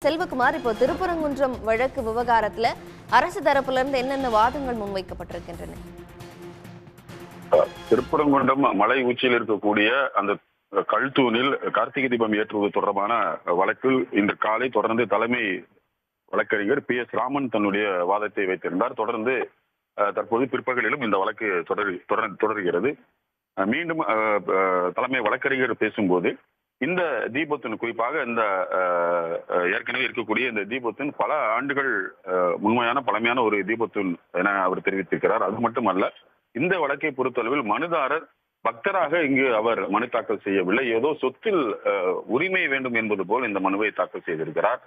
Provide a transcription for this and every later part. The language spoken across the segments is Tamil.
செல்வகுமார், இப்போ திருப்பரங்குன்றம் வழக்கு விவகாரத்துல அரசு தரப்புல இருந்து என்னென்ன வாதங்கள் முன்வைக்கப்பட்டிருக்கின்றன? திருப்பரங்குன்றம் மலை உச்சியில் இருக்கக்கூடிய அந்த கல்தூணில் கார்த்திகை தீபம் ஏற்றுவது தொடர்பான வழக்கில் இன்று காலை தொடர்ந்து தலைமை வழக்கறிஞர் PS ராமன் தன்னுடைய வாதத்தை வைத்திருந்தார். தொடர்ந்து தற்போது பிற்பகலிலும் இந்த வழக்கு தொடர்கிறது. மீண்டும் தலைமை வழக்கறிஞர் பேசும்போது இந்த தீபத்தின் குறிப்பாக இந்த ஏற்கனவே இருக்கக்கூடிய இந்த தீபத்தின் பல ஆண்டுகள் உண்மையான பழமையான ஒரு தீபத்தின் என அவர் தெரிவித்திருக்கிறார். அது மட்டுமல்ல, இந்த வழக்கை பொறுத்தளவில் மனுதாரர் பக்தராக இங்கு அவர் மனு தாக்கல் செய்யவில்லை. ஏதோ சொத்தில் உரிமை வேண்டும் என்பது போல் இந்த மனுவை தாக்கல் செய்திருக்கிறார்.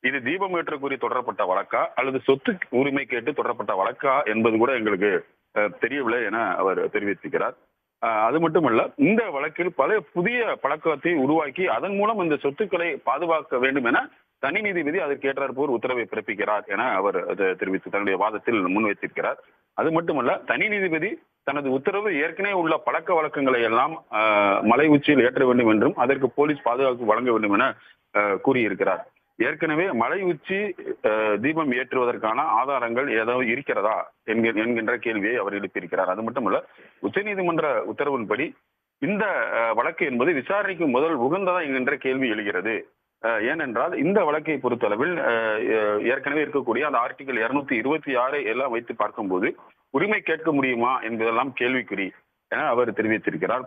இது தீபம் ஏற்றக்குறி தொடரப்பட்ட வழக்கா அல்லது சொத்து உரிமை கேட்டு தொடரப்பட்ட வழக்கா என்பது கூட எங்களுக்கு தெரியவில்லை என அவர் தெரிவித்திருக்கிறார். அது மட்டுமல்ல, இந்த வழக்கில் பல புதிய பழக்கத்தை உருவாக்கி அதன் மூலம் இந்த சொத்துக்களை பாதுகாக்க வேண்டும் என தனி நீதிபதி அதற்கு ஏற்றாற்போர் உத்தரவை பிறப்பிக்கிறார் என அவர் தெரிவித்து தன்னுடைய வாதத்தில் முன்வைத்திருக்கிறார். அது மட்டுமல்ல, தனி நீதிபதி தனது உத்தரவு ஏற்கனவே உள்ள பழக்க வழக்கங்களை எல்லாம் மலை உச்சியில் ஏற்ற வேண்டும் என்றும் அதற்கு போலீஸ் பாதுகாப்பு வழங்க வேண்டும் என கூறியிருக்கிறார். ஏற்கனவே மலை உச்சி தீபம் ஏற்றுவதற்கான ஆதாரங்கள் ஏதாவது இருக்கிறதா என்கின்ற கேள்வியை அவர் எழுப்பியிருக்கிறார். அது மட்டுமல்ல, உச்சநீதிமன்ற உத்தரவின்படி இந்த வழக்கு என்பது விசாரணைக்கு முதல் உகந்ததா என்கின்ற கேள்வி எழுகிறது. ஏனென்றால் இந்த வழக்கை பொறுத்தளவில் ஏற்கனவே இருக்கக்கூடிய அந்த ஆர்டிகல் 226 எல்லாம் வைத்து பார்க்கும்போது உரிமை கேட்க முடியுமா என்பதெல்லாம் கேள்விக்குறி என அவர் தெரிவித்திருக்கிறார்.